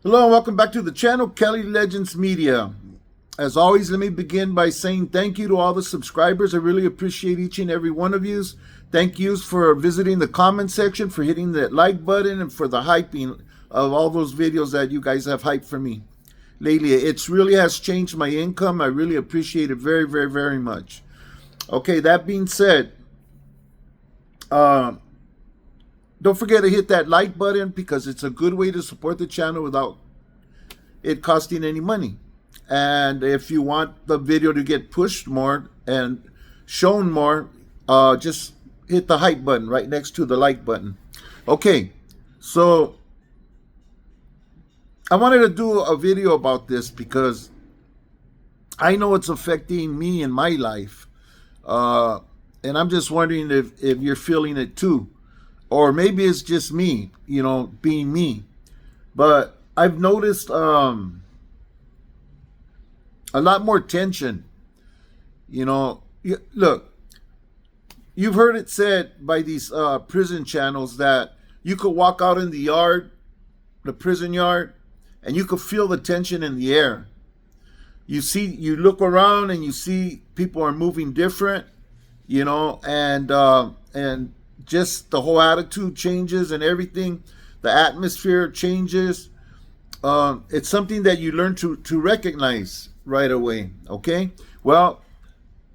Hello and welcome back to the channel, Kelly Legends Media. As always, let me begin by saying thank you to all the subscribers. I really appreciate each and every one of you. Thank you for visiting the comment section, for hitting that like button, and for the hyping of all those videos that you guys have hyped for me lately. It really has changed my income. I really appreciate it very, very, very much. Okay, that being said, don't forget to hit that like button because it's a good way to support the channel without it costing any money. And if you want the video to get pushed more and shown more, just hit the hype button right next to the like button. Okay, so I wanted to do a video about this because I know it's affecting me in my life. And I'm just wondering if you're feeling it too. Or maybe it's just me, being me. But I've noticed a lot more tension. Look, you've heard it said by these prison channels that you could walk out in the yard, the prison yard, and you could feel the tension in the air. You look around and you see people are moving different, and just the whole attitude changes and everything. The atmosphere changes. It's something that you learn to recognize right away, okay? Well,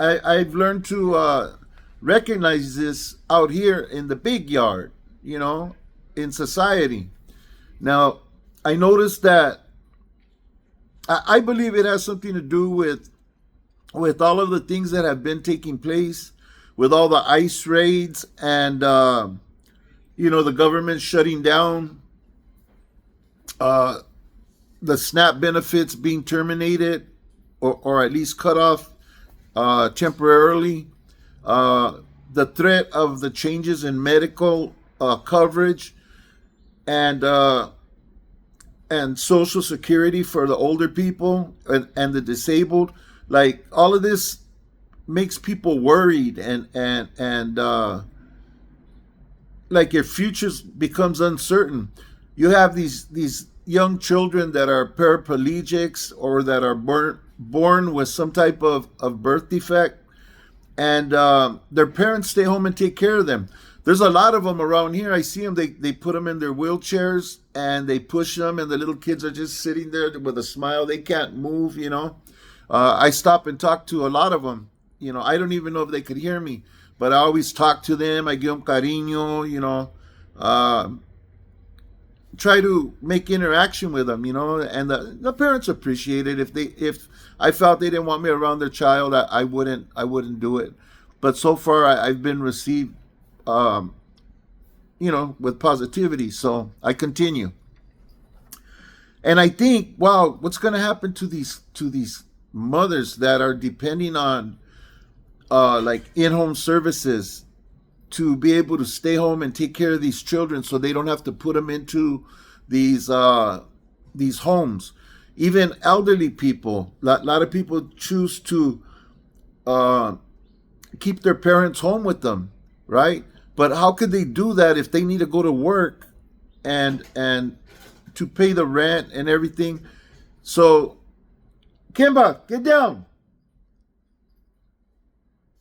I've learned to recognize this out here in the big yard, in society. Now, I noticed that I believe it has something to do with all of the things that have been taking place, with all the ICE raids and, the government shutting down, the SNAP benefits being terminated or at least cut off temporarily, the threat of the changes in medical coverage and Social Security for the older people and the disabled. Like, all of this makes people worried and like your future becomes uncertain. You have these young children that are paraplegics or that are born with some type of birth defect, and their parents stay home and take care of them. There's a lot of them around here. I see them. They put them in their wheelchairs and they push them, and the little kids are just sitting there with a smile. They can't move. I stop and talk to a lot of them. I don't even know if they could hear me, but I always talk to them. I give them cariño, try to make interaction with them, and the parents appreciate it. If I felt they didn't want me around their child, I wouldn't do it. But so far I've been received, with positivity. So I continue. And I think, wow, what's going to happen to these mothers that are depending on like in-home services to be able to stay home and take care of these children, so they don't have to put them into these homes. Even elderly people, a lot of people choose to keep their parents home with them, right? But how could they do that if they need to go to work and to pay the rent and everything? So, Kimba, get down.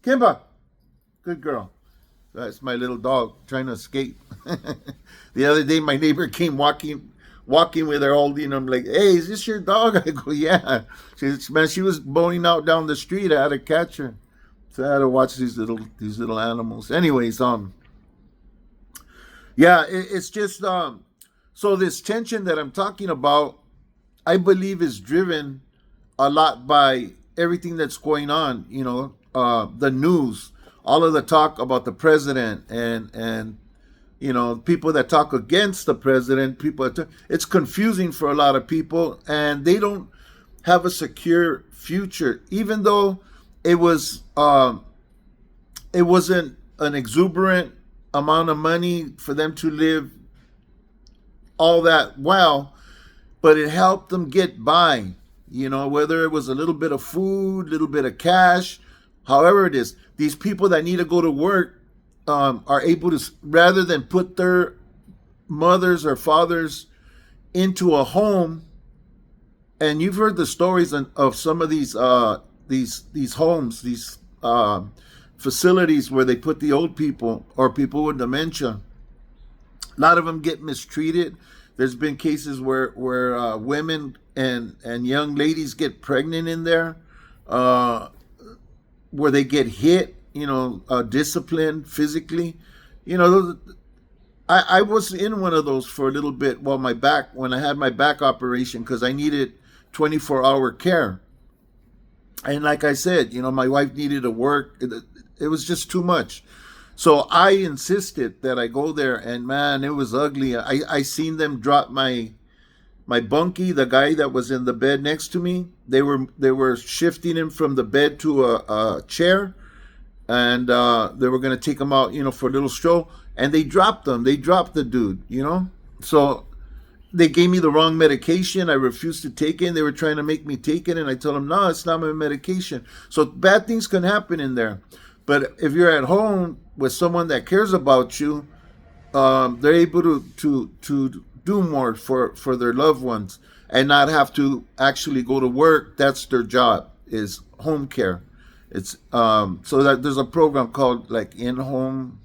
Kimba, good girl. That's my little dog trying to escape. The other day, my neighbor came walking with her, holding him, like, "Hey, is this your dog?" I go, "Yeah." She was boning out down the street. I had to catch her, so I had to watch these little animals. Anyways, yeah, it's just so this tension that I'm talking about, I believe, is driven a lot by everything that's going on. The news, all of the talk about the president and people that talk against the president, it's confusing for a lot of people, and they don't have a secure future, even though it wasn't an exuberant amount of money for them to live all that well, but it helped them get by, whether it was a little bit of food, little bit of cash, however it is. These people that need to go to work are able to, rather than put their mothers or fathers into a home, and you've heard the stories of some of these homes, these facilities where they put the old people or people with dementia. A lot of them get mistreated. There's been cases where women and young ladies get pregnant in there, where they get hit, disciplined physically. I was in one of those for a little bit when I had my back operation, because I needed 24-hour care. And like I said, my wife needed to work. It was just too much. So I insisted that I go there, and man, it was ugly. I seen them drop my bunkie, the guy that was in the bed next to me. They were shifting him from the bed to a chair, and they were going to take him out, for a little stroll. And they dropped him. They dropped the dude, So they gave me the wrong medication. I refused to take it. They were trying to make me take it, and I told them, no, it's not my medication. So bad things can happen in there. But if you're at home with someone that cares about you, they're able to do more for their loved ones and not have to actually go to work. That's their job, is home care. It's so that there's a program called like in-home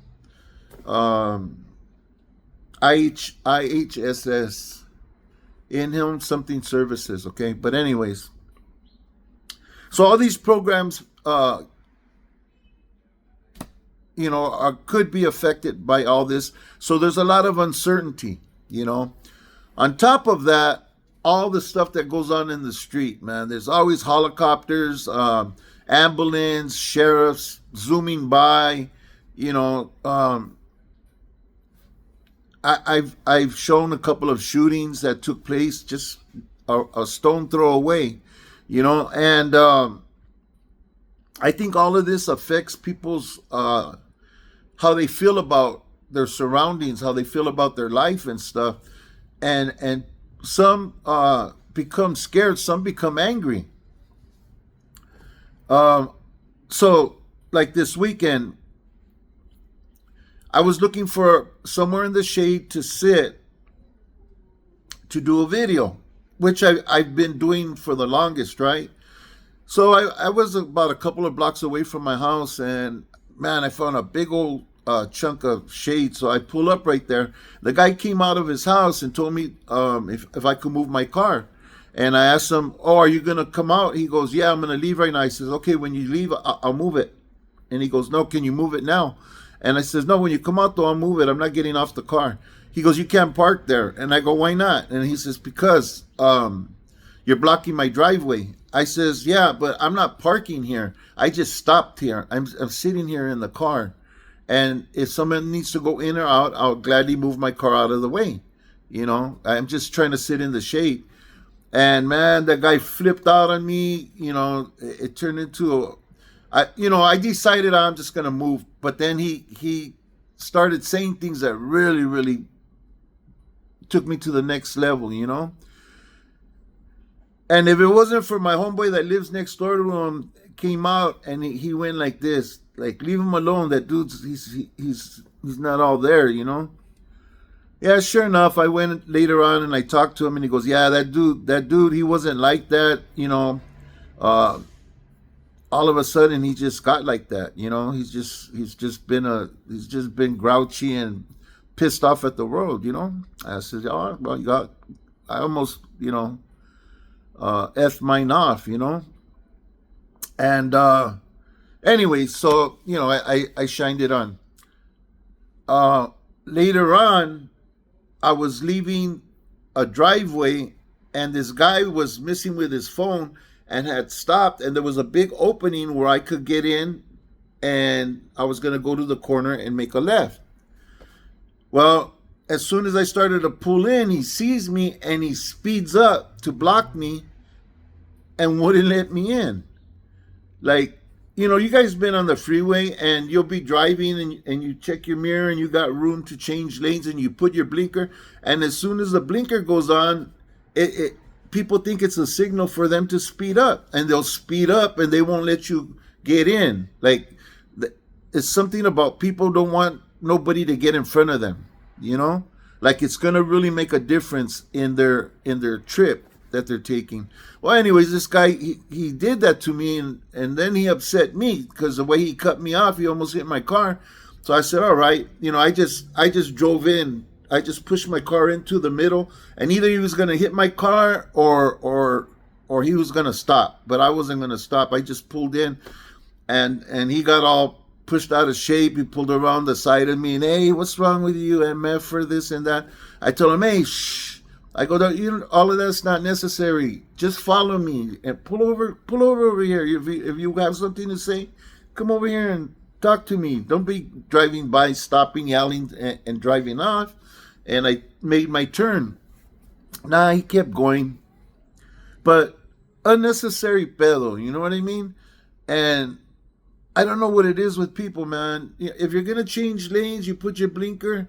IHSS, in-home something services. Okay, but anyways, so all these programs could be affected by all this. So there's a lot of uncertainty, On top of that, all the stuff that goes on in the street, man, there's always helicopters, ambulance, sheriffs zooming by, I've shown a couple of shootings that took place just a stone throw away, and I think all of this affects people's how they feel about their surroundings, how they feel about their life and stuff, and some become scared, some become angry. So like this weekend, I was looking for somewhere in the shade to sit to do a video, which I've been doing for the longest, right? So I was about a couple of blocks away from my house, and man, I found a big old chunk of shade. So I pull up right there. The guy came out of his house and told me if I could move my car. And I asked him, oh, are you going to come out? He goes, yeah, I'm going to leave right now. I says, okay, when you leave, I'll move it. And he goes, no, can you move it now? And I says, no, when you come out, though, I'll move it. I'm not getting off the car. He goes, you can't park there. And I go, why not? And he says, because you're blocking my driveway. I says, yeah, but I'm not parking here. I just stopped here. I'm sitting here in the car. And if someone needs to go in or out, I'll gladly move my car out of the way. I'm just trying to sit in the shade. And man, that guy flipped out on me. It turned into I decided I'm just going to move. But then he started saying things that really, really took me to the next level, And if it wasn't for my homeboy that lives next door to him, came out and he went like this, like, leave him alone. That dude's, he's not all there, Yeah, sure enough, I went later on and I talked to him, and he goes, yeah, that dude, he wasn't like that, all of a sudden he just got like that, he's just been grouchy and pissed off at the world, I said, oh, well, I almost, F mine off, and anyway, so, I shined it on. Later on, I was leaving a driveway, and this guy was messing with his phone and had stopped, and there was a big opening where I could get in, and I was going to go to the corner and make a left. Well, as soon as I started to pull in, he sees me and he speeds up to block me and wouldn't let me in. Like, you guys been on the freeway and you'll be driving and you check your mirror and you got room to change lanes and you put your blinker, and as soon as the blinker goes on, people think it's a signal for them to speed up, and they'll speed up and they won't let you get in. Like, it's something about people don't want nobody to get in front of them, like it's gonna really make a difference in their trip that they're taking. Well, anyways, this guy he did that to me, and then he upset me because the way he cut me off, he almost hit my car. So I said, all right, I just drove in. I just pushed my car into the middle, and either he was gonna hit my car or he was gonna stop, but I wasn't gonna stop. I just pulled in, and he got all pushed out of shape. He pulled around the side of me and, hey, what's wrong with you, MF, for this and that. I told him, hey, shh. I go, all of that's not necessary. Just follow me and pull over here. If you have something to say, come over here and talk to me. Don't be driving by, stopping, yelling, and driving off. And I made my turn. Nah, he kept going. But unnecessary pedo, you know what I mean? And I don't know what it is with people, man. If you're gonna change lanes, you put your blinker,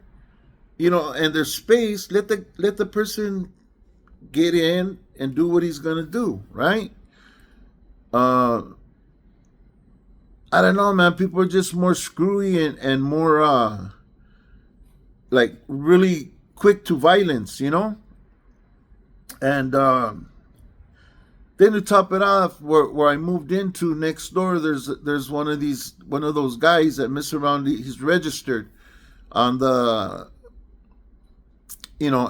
and there's space. Let the person get in and do what he's gonna do, right? I don't know, man. People are just more screwy and more like really quick to violence, And then to top it off, where I moved into next door, there's one of those guys that mess around. He's registered on the,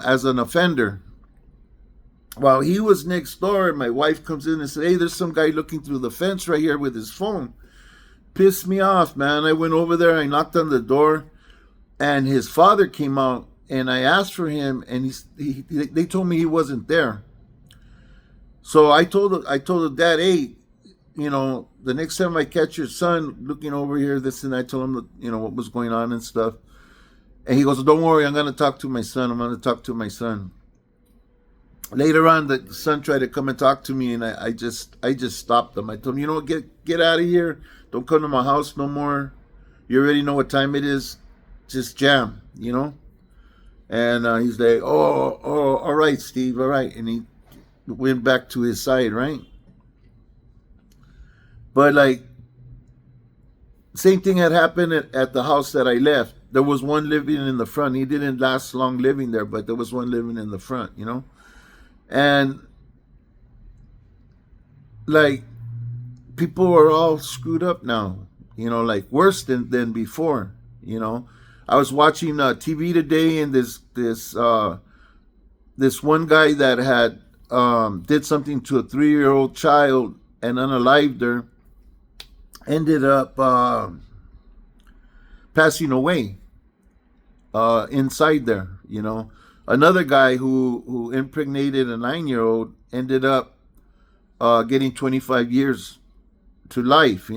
as an offender. While he was next door, my wife comes in and says, hey, there's some guy looking through the fence right here with his phone. Pissed me off, man. I went over there, I knocked on the door, and his father came out, and I asked for him, and they told me he wasn't there. So I told the dad, hey, the next time I catch your son looking over here, this and I told him, what was going on and stuff. And he goes, don't worry, I'm going to talk to my son. Later on, the son tried to come and talk to me, and I just stopped him. I told him, get out of here. Don't come to my house no more. You already know what time it is. Just jam, And he's like, oh, all right, Steve, all right. And he went back to his side, right? But same thing had happened at the house that I left. There was one living in the front. He didn't last long living there, but there was one living in the front, And people are all screwed up now, worse than before, I was watching TV today, and this one guy that had did something to a 3-year-old child and unalived her, ended up passing away inside there, Another guy who impregnated a 9-year-old ended up getting 25 years to life,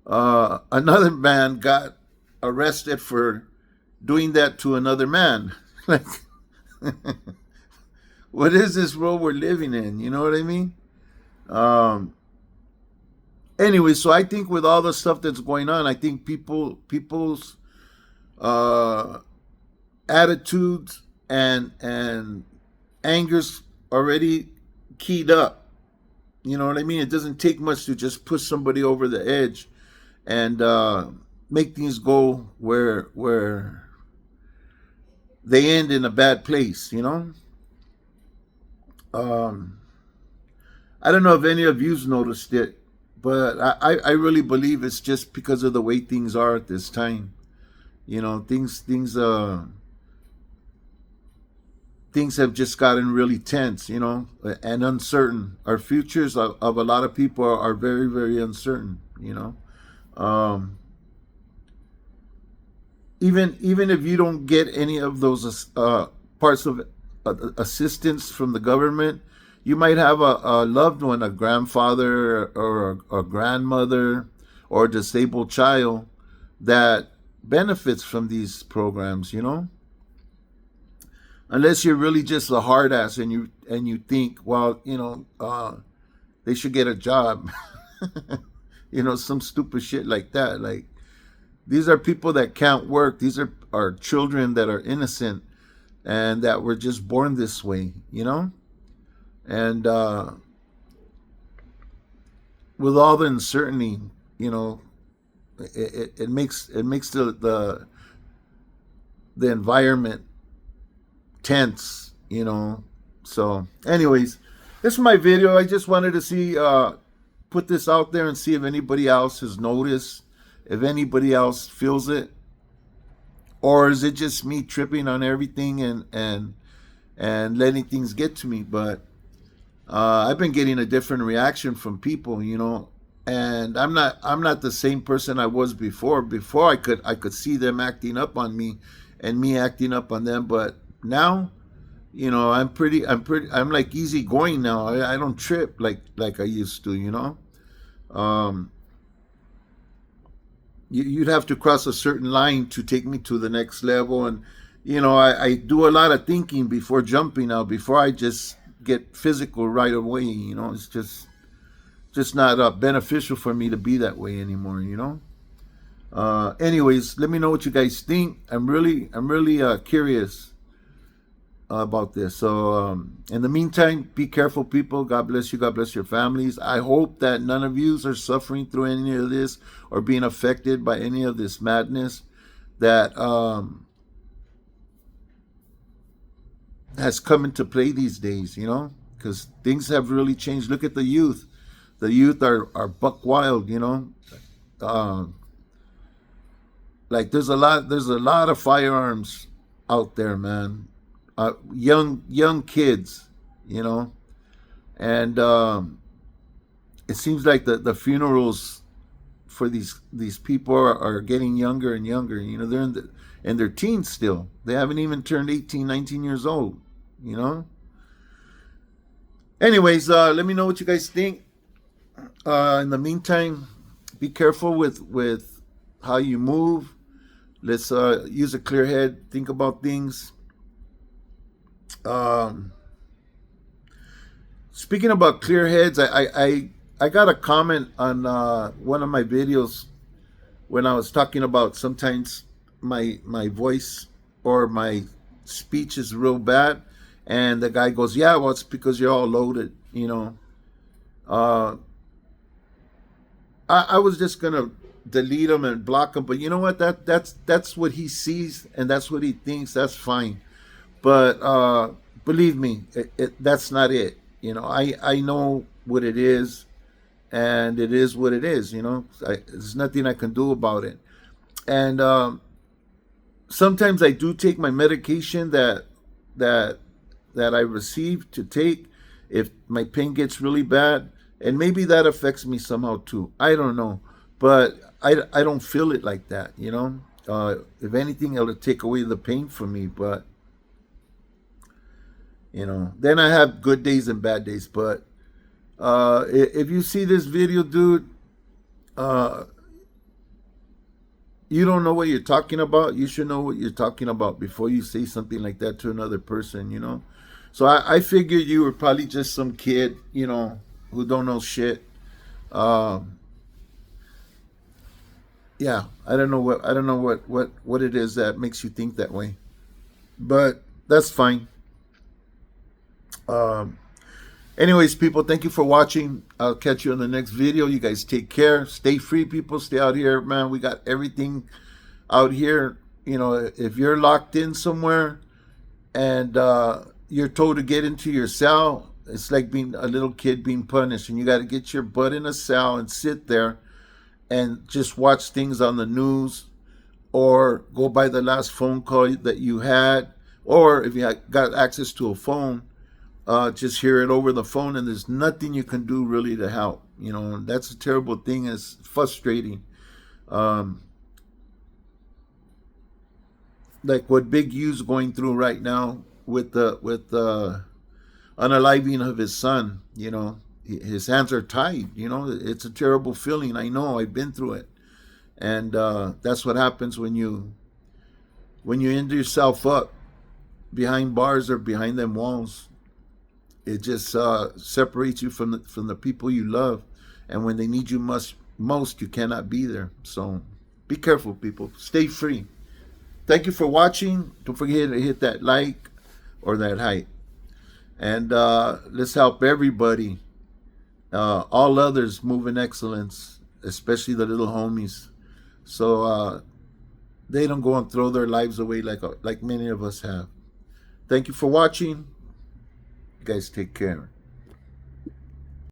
Another man got arrested for doing that to another man. What is this world we're living in? You know what I mean? Anyway, so I think with all the stuff that's going on, I think people's attitudes and anger's already keyed up. You know what I mean? It doesn't take much to just push somebody over the edge and make things go where they end in a bad place, I don't know if any of you's noticed it, but I really believe it's just because of the way things are at this time. Things have just gotten really tense, and uncertain. Our futures of a lot of people are very, very uncertain, Even if you don't get any of those parts of assistance from the government, you might have a loved one, a grandfather or a grandmother or a disabled child that benefits from these programs, Unless you're really just a hard ass and you think, well, they should get a job, some stupid shit like that. These are people that can't work. These are children that are innocent and that were just born this way, And with all the uncertainty, it makes the environment tense, you know. So anyways, this is my video. I just wanted to see, put this out there and see if anybody else has noticed, if anybody else feels it, or is it just me tripping on everything and letting things get to me. But I've been getting a different reaction from people, you know, and I'm not the same person I was before. Before I could see them acting up on me and me acting up on them, but now, you know, I'm like easygoing now. I don't trip like I used to, you know. Um, you'd have to cross a certain line to take me to the next level, and you know, I do a lot of thinking before jumping out, before I just get physical right away. You know, it's just not beneficial for me to be that way anymore. You know. Anyways, let me know what you guys think. I'm really curious about this. So, in the meantime, be careful, people. God bless you. God bless your families. I hope that none of you are suffering through any of this or being affected by any of this madness that has come into play these days, you know, because things have really changed. Look at the youth. The youth are buck wild, you know. Like there's a lot of firearms out there, man. Young kids, you know, and it seems like the funerals for these people are getting younger and younger. You know, they're in their teens still. They haven't even turned 18, 19 years old, you know. Anyways, let me know what you guys think. In the meantime, be careful with how you move. Let's use a clear head. Think about things. Speaking about clear heads, I got a comment on one of my videos when I was talking about sometimes my voice or my speech is real bad, and the guy goes, "Yeah, well, it's because you're all loaded," you know. Uh, I was just gonna delete him and block him, but you know what? That's what he sees and that's what he thinks. That's fine. But believe me, that's not it. You know, I know what it is, and it is what it is. You know, there's nothing I can do about it. And sometimes I do take my medication that that I receive to take if my pain gets really bad, and maybe that affects me somehow too. I don't know, but I don't feel it like that. You know, if anything, it'll take away the pain from me, but you know, then I have good days and bad days. But if you see this video, dude, uh, you don't know what you're talking about. You should know what you're talking about before you say something like that to another person, you know. So I figured you were probably just some kid, you know, who don't know shit. Um, yeah, I don't know what it is that makes you think that way, but that's fine. Um, Anyways, people, thank you for watching. I'll catch you in the next video. You guys take care. Stay free, people. Stay out here, man. We got everything out here. You know, if you're locked in somewhere and you're told to get into your cell, it's like being a little kid being punished, and you got to get your butt in a cell and sit there and just watch things on the news, or go by the last phone call that you had, or if you got access to a phone, just hear it over the phone, and there's nothing you can do really to help. You know, and that's a terrible thing. It's frustrating. Um, like what Big U's going through right now with the unaliving of his son. You know, his hands are tied. You know, it's a terrible feeling. I know. I've been through it, and that's what happens when you end yourself up behind bars or behind them walls. It just separates you from the people you love, and when they need you most, you cannot be there. So be careful, people. Stay free. Thank you for watching. Don't forget to hit that like or that hype, and let's help everybody. All others move in excellence, especially the little homies, so they don't go and throw their lives away like many of us have. Thank you for watching. You guys take care.